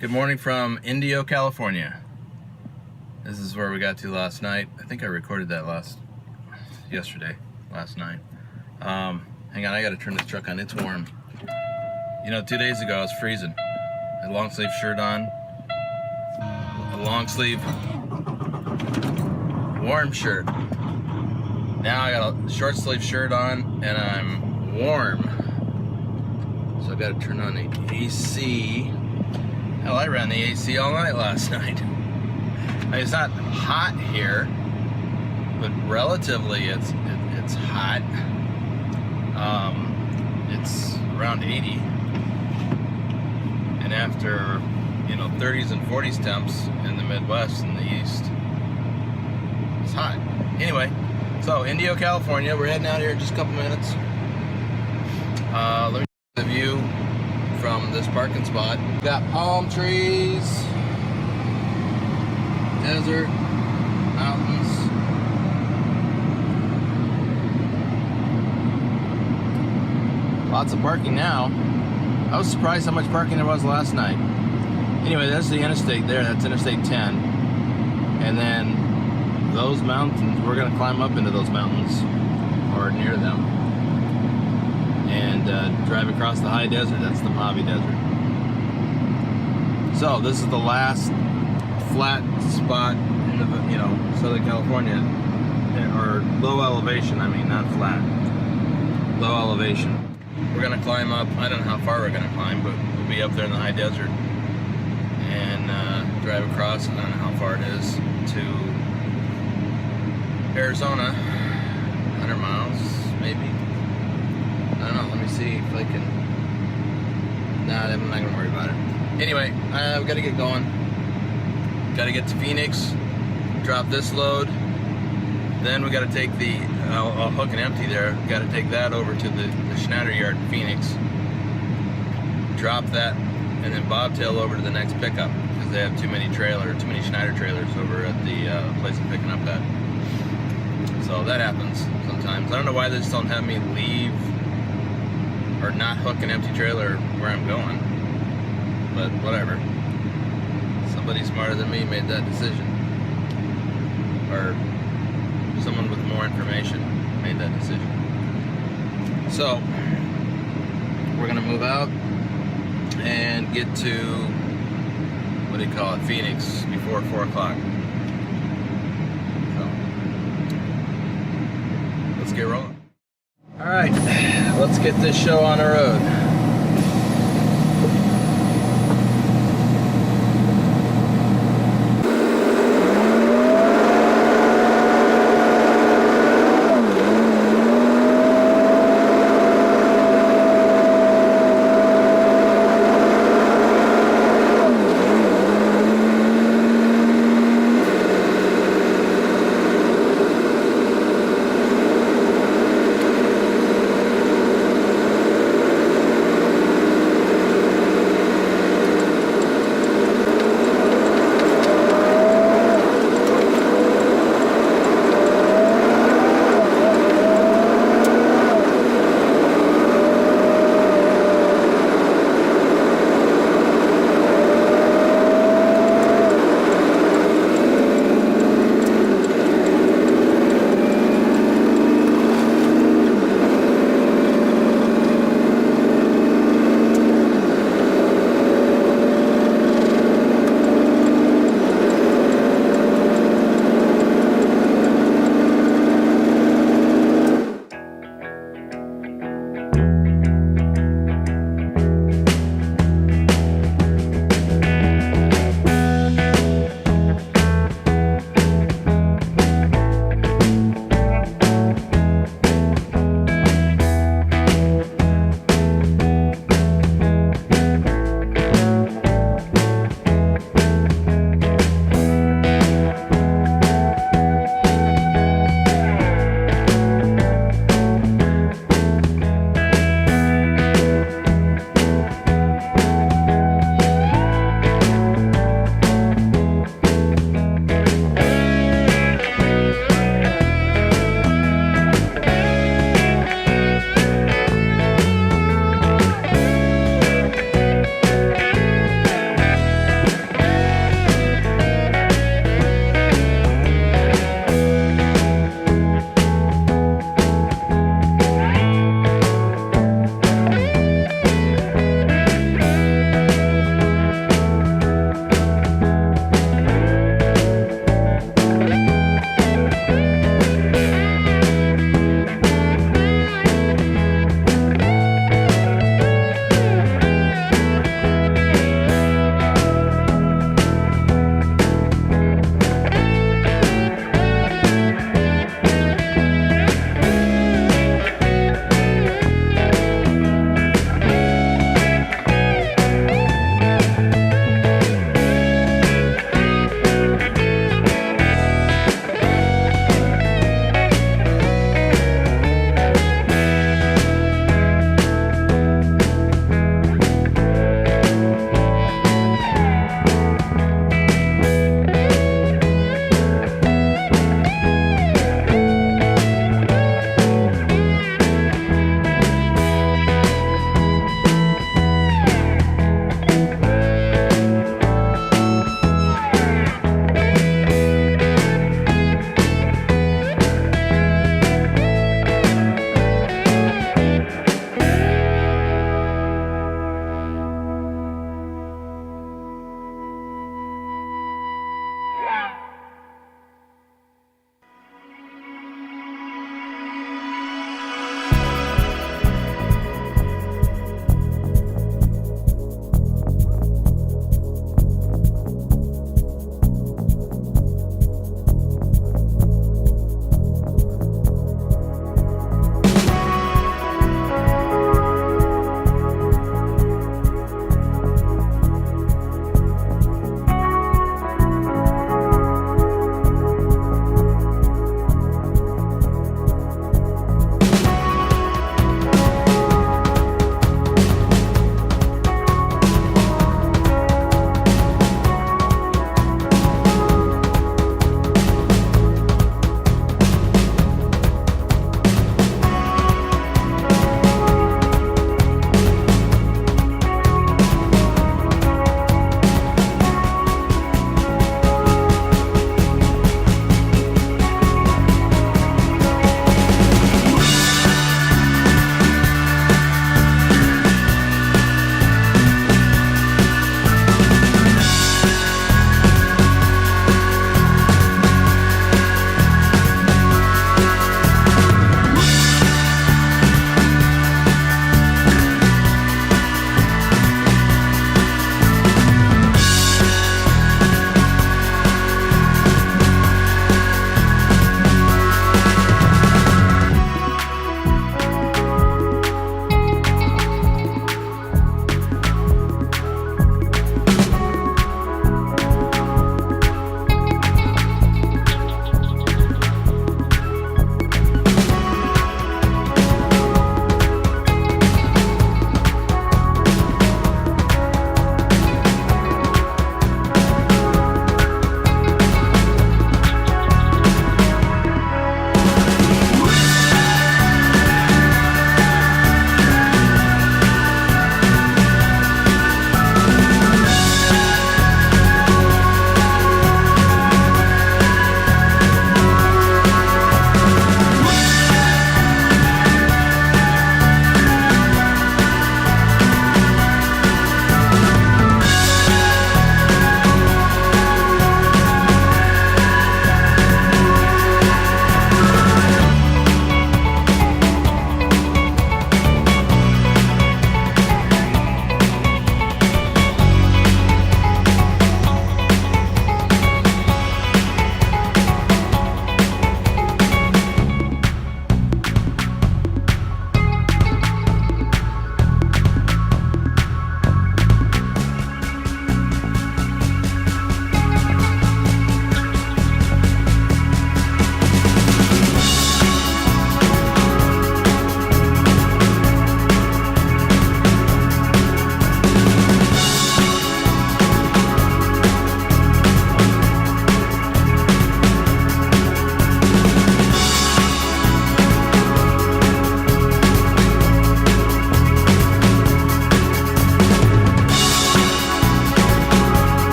Good morning from Indio, California. This is where we got to last night. I think I recorded that last night. Hang on, I gotta turn this truck on. It's warm. You know, 2 days ago I was freezing. I had a long sleeve shirt on, a long sleeve warm shirt. Now I got a short sleeve shirt on and I'm warm. So I gotta turn on the AC. Hell, I ran the AC all night last night. I mean, it's not hot here, but relatively it's hot. It's around 80, and after 30s and 40s temps in the Midwest and the East, it's hot. Anyway, so Indio, California, we're heading out here in just a couple minutes. Let me show you the view from this parking spot. We've got palm trees, desert, mountains. Lots of parking now. I was surprised how much parking there was last night. Anyway, that's the interstate there. That's Interstate 10. And then those mountains, we're going to climb up into those mountains or near them and drive across the high desert. That's the Mojave Desert. So this is the last flat spot in the Southern California, or low elevation. I mean, not flat, low elevation. We're gonna climb up. I don't know how far we're gonna climb, but we'll be up there in the high desert and drive across. I don't know how far it is to Arizona. 100 miles, maybe. I don't know. Let me see if I can. Nah, I'm not gonna worry about it. Anyway, we gotta get going. Gotta get to Phoenix, drop this load. Then we gotta take the, I'll hook and empty there. Gotta take that over to the Schneider yard in Phoenix. Drop that, and then bobtail over to the next pickup because they have too many Schneider trailers over at the place I'm picking up at. So that happens sometimes. I don't know why they just don't have me leave or not hook an empty trailer where I'm going, but whatever. Somebody smarter than me made that decision, or someone with more information made that decision. So we're gonna move out and get to, Phoenix before 4 o'clock. So let's get rolling. All right, let's get this show on the road.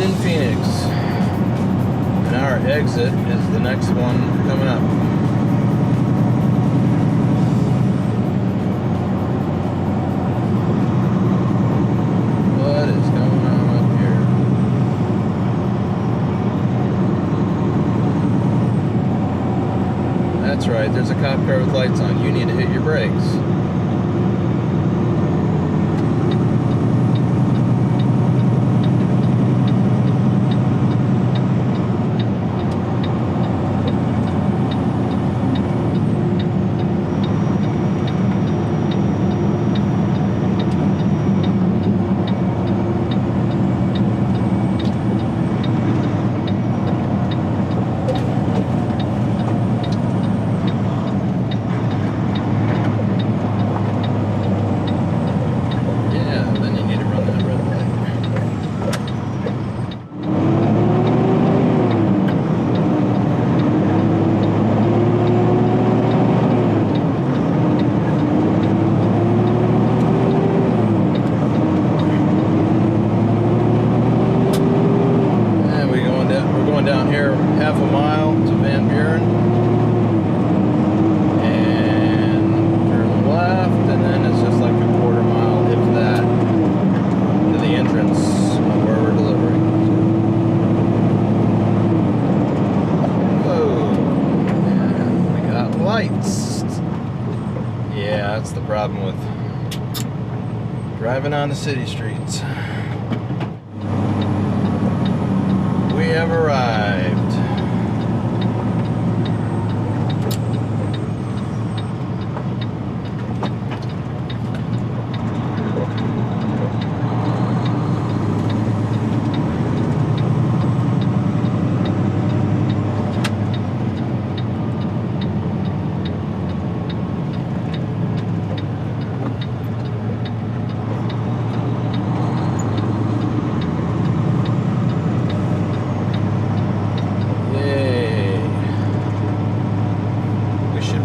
in Phoenix. And our exit is the next one coming up. What is going on up here? That's right, there's a cop car with lights on. You need to hit your brakes. Problem with driving on the city streets. We have arrived.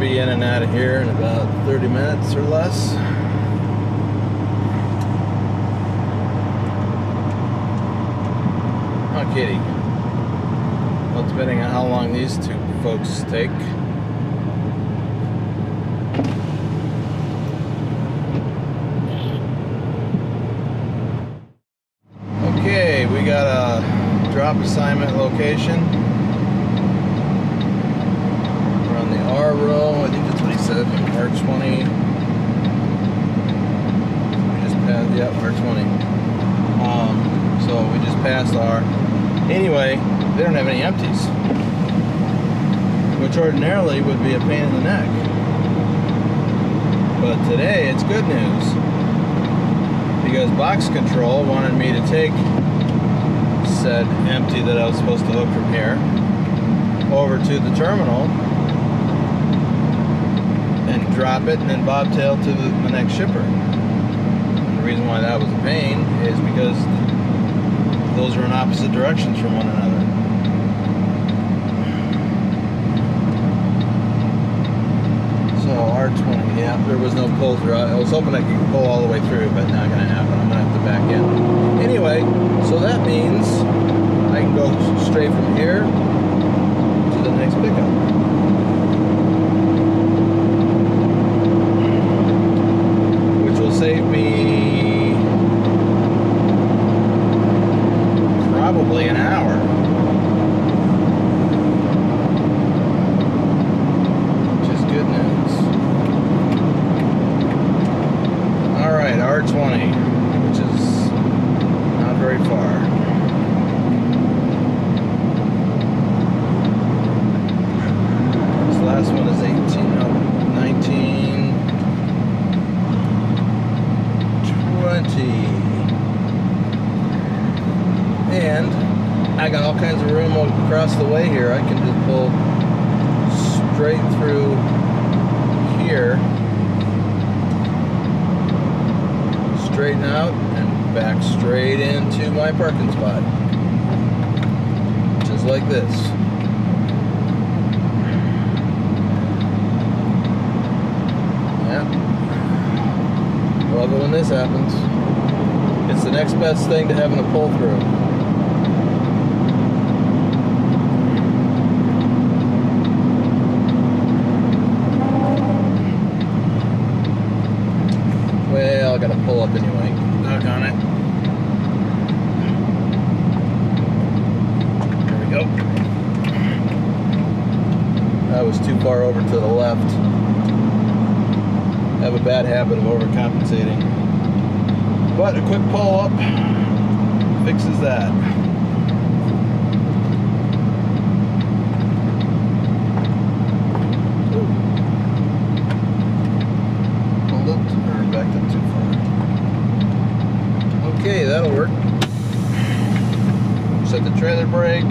In and out of here in about 30 minutes or less. Oh, kitty. Well, depending on how long these two folks take. Okay, we got a drop assignment location. R row, I think that's what he said, R20. We just passed, yeah, R20. So we just passed R. Anyway, they don't have any empties, which ordinarily would be a pain in the neck. But today it's good news, because box control wanted me to take said empty that I was supposed to hook from here over to the terminal and drop it and then bobtail to the next shipper. And the reason why that was a pain is because those are in opposite directions from one another. So R20, yeah, there was no pull through. I was hoping I could pull all the way through, but not gonna happen. I'm gonna have to back in. Anyway, so that means I can go straight from here to the next pickup. Save me probably an hour. Which is good news. Alright, R20, which is not very far. This last one is 19. And I got all kinds of room across the way here. I can just pull straight through here, straighten out, and back straight into my parking spot. Just like this. Yeah. Love it when this happens. It's the next best thing to having a pull through. I gotta pull up anyway. Doggone it. There we go. That was too far over to the left. I have a bad habit of overcompensating. But a quick pull up fixes that. Hold up, or backed up too far. Okay, that'll work. Set the trailer brake,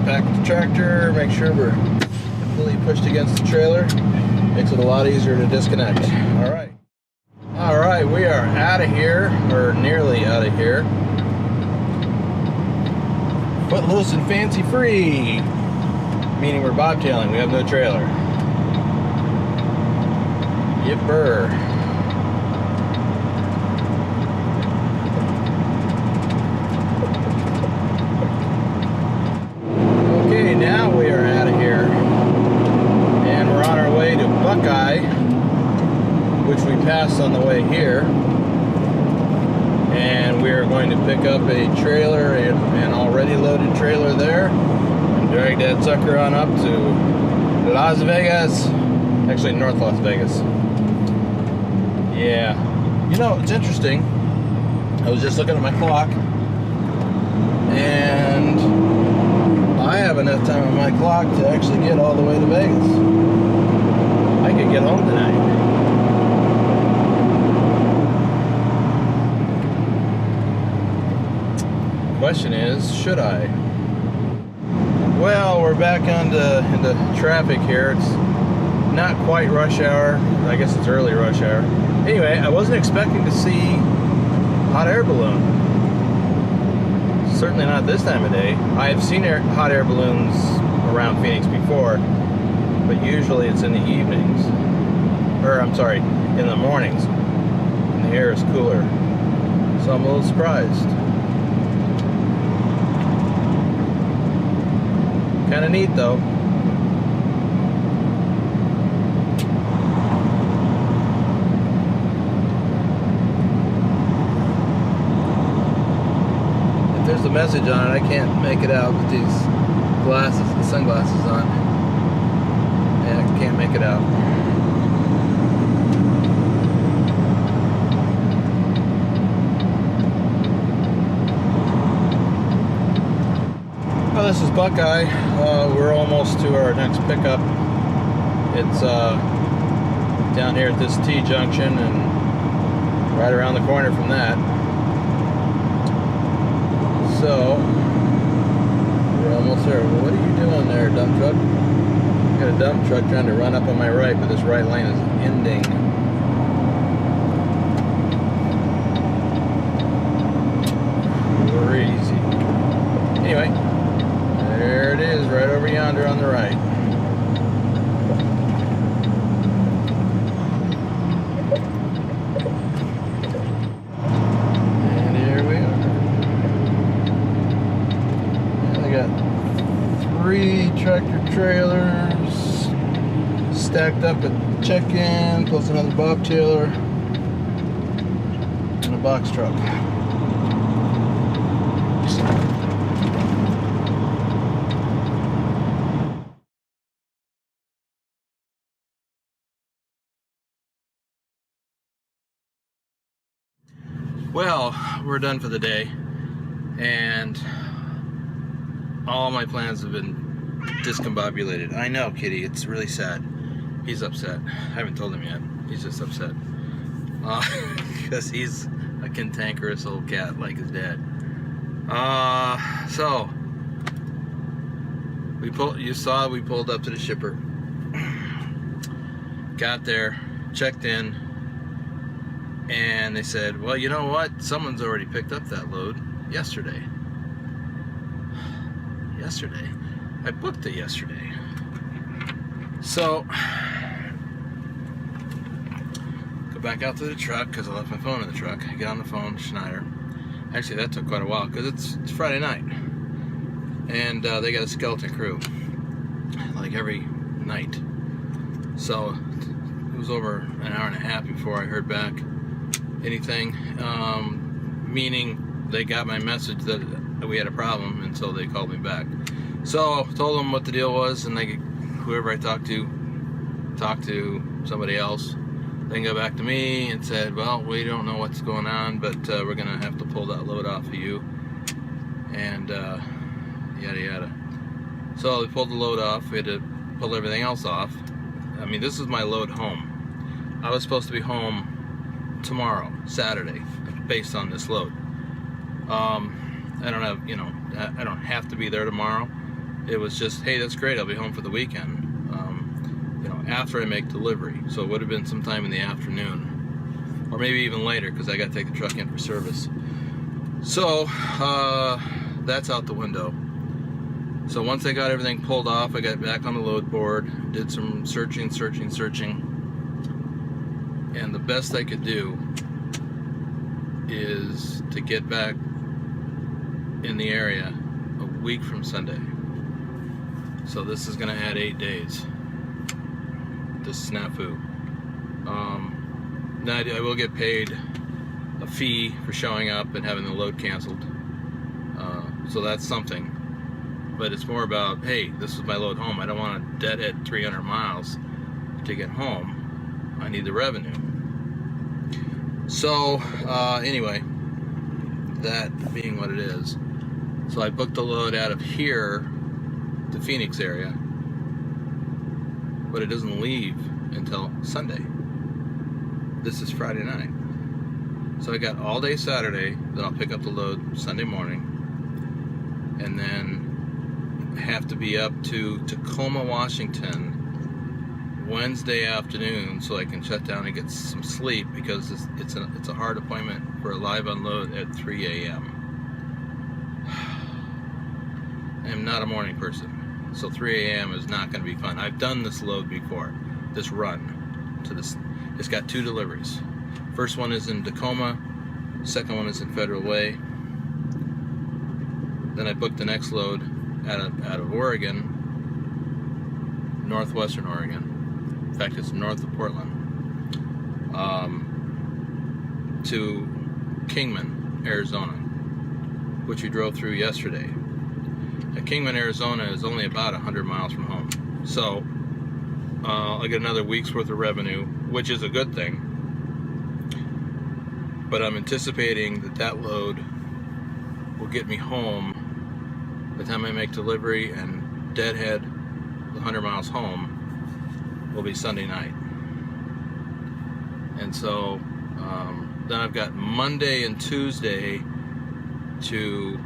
pack the tractor, make sure we're completely pushed against the trailer. Makes it a lot easier to disconnect. All right, we are out of here, or nearly out of here. Footloose and fancy free, meaning we're bobtailing. We have no trailer. Yipper. Okay, now we are out of here, and we're on our way to Buckeye, which we passed on the way here, and we are going to pick up a trailer, an already loaded trailer there, and drag that sucker on up to Las Vegas, actually North Las Vegas. Yeah, you know, it's interesting, I was just looking at my clock, and I have enough time on my clock to actually get all the way to Vegas. I could get home tonight. Question is, should I? Well, we're back into traffic here. It's not quite rush hour. I guess it's early rush hour. Anyway, I wasn't expecting to see hot air balloon. Certainly not this time of day. I have seen hot air balloons around Phoenix before, but usually it's in the evenings. Or, I'm sorry, in the mornings. And the air is cooler. So I'm a little surprised. Kind of neat though. If there's a message on it, I can't make it out with these glasses, the sunglasses on. Yeah, I can't make it out. Well, this is Buckeye. We're almost to our next pickup. It's down here at this T-junction and right around the corner from that. So, we're almost there. Well, what are you doing there, dump truck? I got a dump truck trying to run up on my right, but this right lane is ending. Crazy. Anyway. There it is, right over yonder on the right. And here we are. And I got 3 tractor trailers stacked up at check-in, plus another bobtailer and a box truck. Well, we're done for the day, and all my plans have been discombobulated. I know, Kitty, it's really sad. He's upset. I haven't told him yet. He's just upset. Because he's a cantankerous old cat like his dad. So, you saw we pulled up to the shipper. Got there, checked in, and they said, well, you know what? Someone's already picked up that load yesterday. Yesterday. I booked it yesterday. So, go back out to the truck because I left my phone in the truck. I get on the phone, Schneider. Actually, that took quite a while because it's Friday night. And they got a skeleton crew, like every night. So, it was over an hour and a half before I heard back. anything, meaning they got my message that we had a problem, and so they called me back. So told them what the deal was, and whoever I talked to somebody else. Then got back to me and said, well, we don't know what's going on, but we're gonna have to pull that load off of you, and yada yada. So we pulled the load off. We had to pull everything else off. I mean, this is my load home. I was supposed to be home tomorrow, Saturday, based on this load. I don't have, I don't have to be there tomorrow. It was just, hey, that's great, I'll be home for the weekend. After I make delivery. So it would have been sometime in the afternoon, or maybe even later, because I got to take the truck in for service. So that's out the window. So once I got everything pulled off, I got back on the load board, did some searching, and the best I could do is to get back in the area a week from Sunday. So this is going to add 8 days. This snafu. Now I will get paid a fee for showing up and having the load canceled. So that's something. But it's more about, hey, this is my load home. I don't want to deadhead 300 miles to get home. I need the revenue. So anyway, that being what it is. So I booked the load out of here, the Phoenix area, but it doesn't leave until Sunday. This is Friday night. So I got all day Saturday, then I'll pick up the load Sunday morning, and then have to be up to Tacoma, Washington Wednesday afternoon so I can shut down and get some sleep, because it's a hard appointment for a live unload at 3 a.m. I am not a morning person. So 3 a.m. is not going to be fun. I've done this load before, this run to this. It's got 2 deliveries. First one is in Tacoma, second one is in Federal Way. Then I booked the next load out of Oregon, northwestern Oregon. In fact, it's north of Portland, to Kingman, Arizona, which we drove through yesterday. Kingman, Arizona is only about 100 miles from home. So I'll get another week's worth of revenue, which is a good thing. But I'm anticipating that load will get me home by the time I make delivery, and deadhead 100 miles home will be Sunday night. And so then I've got Monday and Tuesday to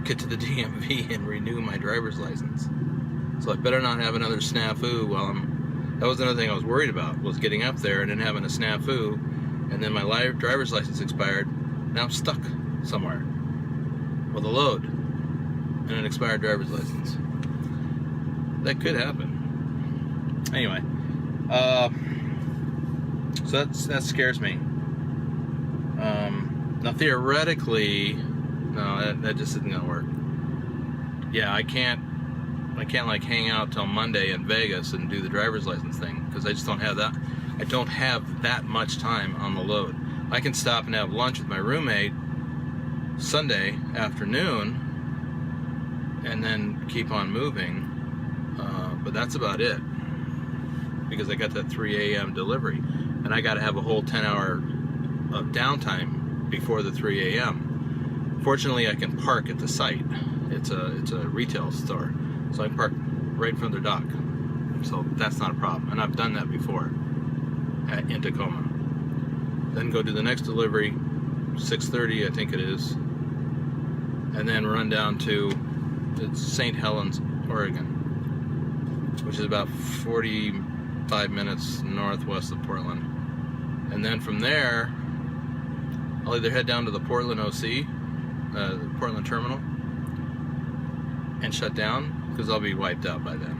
get to the DMV and renew my driver's license. So I better not have another snafu while that was another thing I was worried about, was getting up there and then having a snafu, and then my driver's license expired. Now I'm stuck somewhere with a load and an expired driver's license. That could happen. Anyway, so that scares me. Now theoretically, no, that just isn't gonna work. Yeah, I can't like hang out till Monday in Vegas and do the driver's license thing, because I just don't have that. I don't have that much time on the load. I can stop and have lunch with my roommate Sunday afternoon and then keep on moving, but that's about it, because I got that 3 a.m. delivery, and I got to have a whole 10-hour of downtime before the 3 a.m. Fortunately, I can park at the site. It's a retail store, so I can park right in front of their dock. So that's not a problem, and I've done that before in Tacoma. Then go to the next delivery, 6:30 I think it is, and then run down to St. Helens, Oregon, which is about 45 minutes northwest of Portland. And then from there, I'll either head down to the Portland OC, the Portland terminal, and shut down, because I'll be wiped out by then.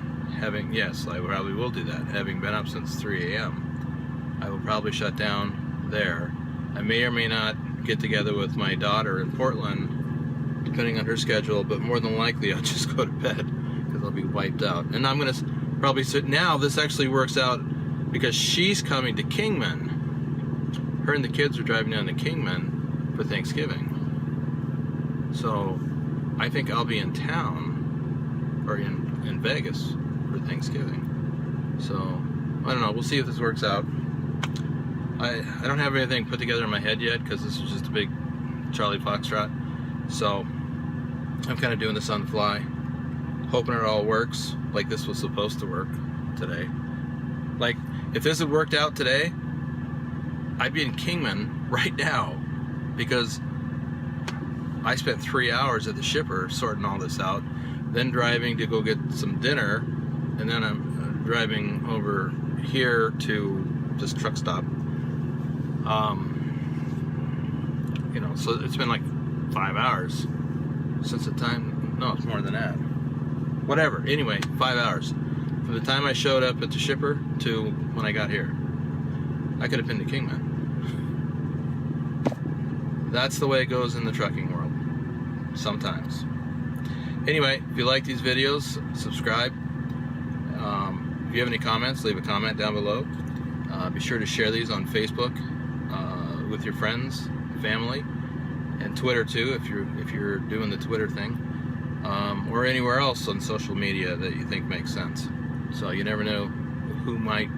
Yes, I probably will do that. Having been up since 3 a.m., I will probably shut down there. I may or may not get together with my daughter in Portland, depending on her schedule, but more than likely I'll just go to bed, because I'll be wiped out. And I'm going to probably sit. Now this actually works out, because she's coming to Kingman. her and the kids are driving down to Kingman for Thanksgiving. So I think I'll be in town, or in Vegas for Thanksgiving. So I don't know, we'll see if this works out. I don't have anything put together in my head yet, because this is just a big Charlie Foxtrot. So I'm kind of doing this on the fly, hoping it all works like this was supposed to work today. Like, if this had worked out today, I'd be in Kingman right now, because I spent 3 hours at the shipper sorting all this out, then driving to go get some dinner, and then I'm driving over here to this truck stop. You know, so it's been like 5 hours since the time, no, it's more than that. Whatever, anyway, 5 hours. From the time I showed up at the shipper to when I got here. I could have been to Kingman. That's the way it goes in the trucking world. Sometimes. Anyway, if you like these videos, subscribe. If you have any comments, leave a comment down below. Be sure to share these on Facebook with your friends, family, and Twitter too, if you're doing the Twitter thing, or anywhere else on social media that you think makes sense. So you never know who might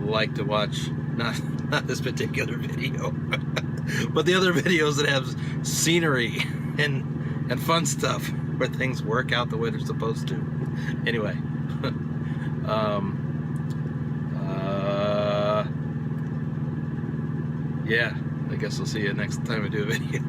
like to watch not this particular video, but the other videos that have scenery and fun stuff where things work out the way they're supposed to. Anyway, yeah, I guess we'll see you next time I do a video.